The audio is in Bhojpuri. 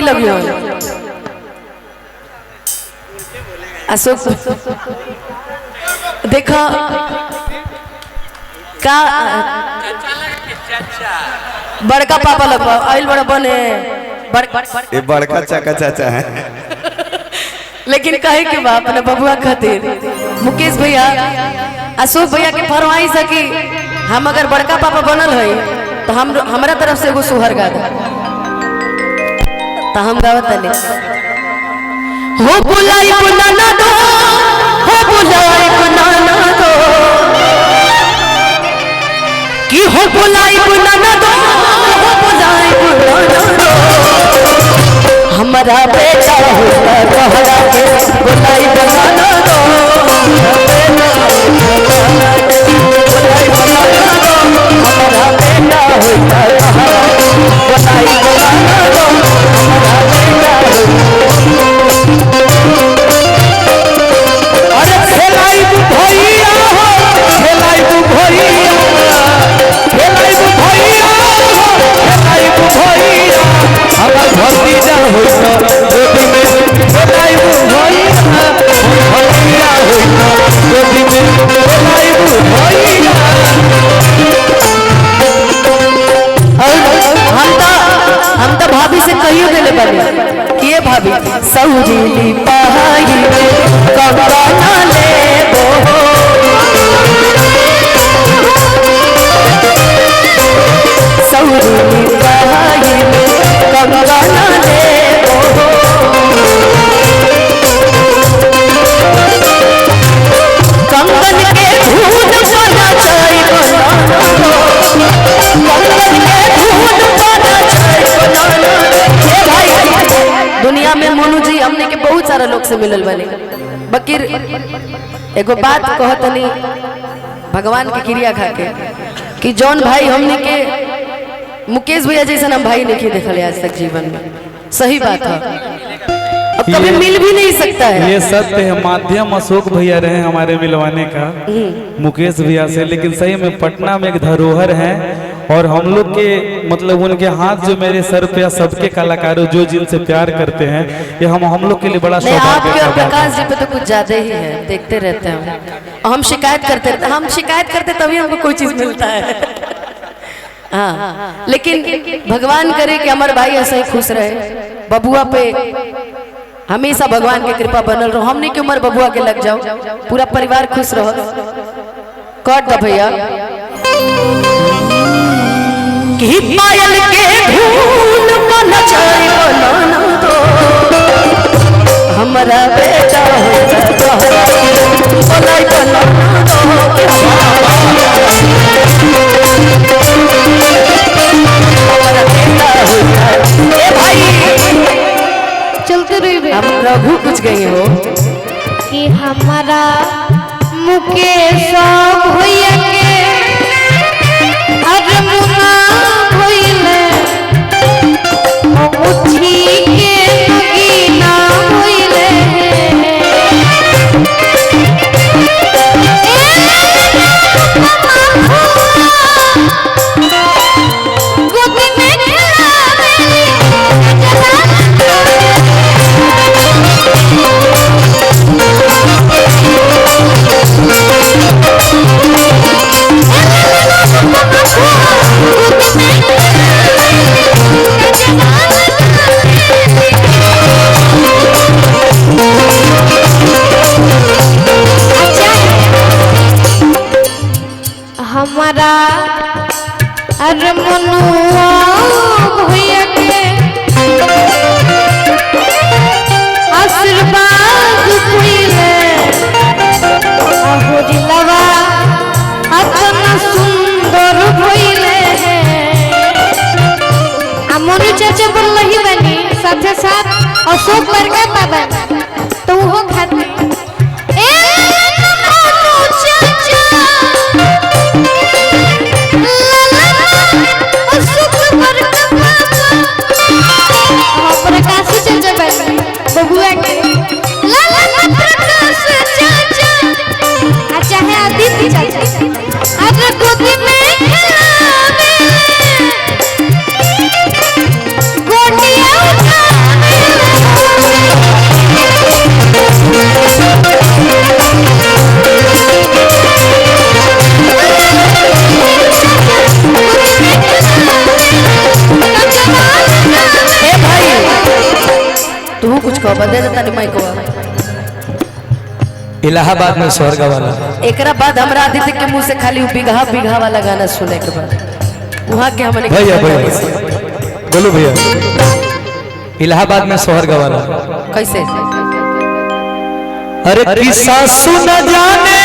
लव यू अशोक देखा का बड़का पापा लग आइल बड़ा बने ये बड़का चाचा चाचा है लेकिन कहे के बाप ने बबुआ खातिर मुकेश भैया अशोक भैया के फरमाइश है कि हम अगर बड़का पापा बनल है तो हम हमारा तरफ से एगो सुहर गा दे तो हम गावत तनी हो बुलाई बुलाना दो हो बुलाई बुलाना दो कि हो बुलाई बुलाना दो हो बुलाई बुलाना दो हमारा बेटा होगा तोहरा के बुलाई बुलाना दो बुलाई बुलाना दो हमारा बेटा होगा बुलाई बुलाना दो हमारा बेटा अरे खेलाई तू भैया हो खेलाई तू भैया खेलाई तू भैया खेलाई तू भैया हमार भतीजा होइता गोदी में खेलाई तू भैया भतीजा होइता गोदी में खेलाई तू भैया हम तो भाभी से कहियो देले बानी कि ये भाभी सौरीली पहाड़ी में कंगना लेबो सौरीली पहाड़ी में कंगना लेबो कंगन के धून बना जाई बनाना कंगन के धून बना जाई बनाना हे भाई दुनिया में मोनू जी हमने के बहुत सारा लोग से मिलल बने बकीर एगो बात कहतनी भगवान की क्रिया खा के कि जौन भाई हमने के मुकेश भैया जैसा हम भाई नहीं देखले आज तक जीवन में सही बात है अब कभी मिल भी नहीं सकता है ये सत्य है माध्यम अशोक भैया रहे हमारे मिलवाने का मुकेश भैया से लेकिन सही में पटना में एक धरोहर है और हम लोग के मतलब उनके हाथ जो मेरे सर पे या सबके कलाकारों जो जिनसे प्यार करते हैं ये हम लोग के लिए बड़ा सौभाग्य है। प्रकाश जी पे तो कुछ ज्यादा ही है देखते रहते हैं हम शिकायत करते रहते हम शिकायत करते तभी हमको कोई चीज मिलता है हाँ लेकिन भगवान करे कि हमारे भाई ऐसा ही खुश रहे बबुआ पे हमेशा भगवान की कृपा बनल रहो हमने की उम्र बबुआ के लग जाओ पूरा परिवार खुश रहो कट दो भैया कि पायल के धूल बन जाए बनाना दो हमारा बेटा होगा तोहरा बुलाई बनाना दो हमारा बेटा होगा ए भाई चलते रहिए हम रघु कुछ गए हो कि हमारा मुकेश भैया के अरमुना भइले मुठी के नगीना भइले गोदी में खेलावेली हमारा अरमनुआ भैया के आशीर्वाद भइले अहोरी लवा अतना सुंदर भइले मोनू चाचा बोल रही बनी साथे साथ अशोक बड़का बाबा तो वो खाते प्रकाश चाचा बबुआ के प्रकाश चाचा अच्छा है आदित्य चाचा अरे गोदी में खेलावे गोटिया उठा कब दे देता नहीं माइकवा। इलाहाबाद में स्वर्ग वाला। एकरा बाद हमरा आदित्य के मुंह से खाली बिगहा बिगहा वाला गाना सुने के बाद वहाँ के हमने भैया बोलो भैया इलाहाबाद में स्वर्ग वाला कैसे अरे किस्सा सुन जाने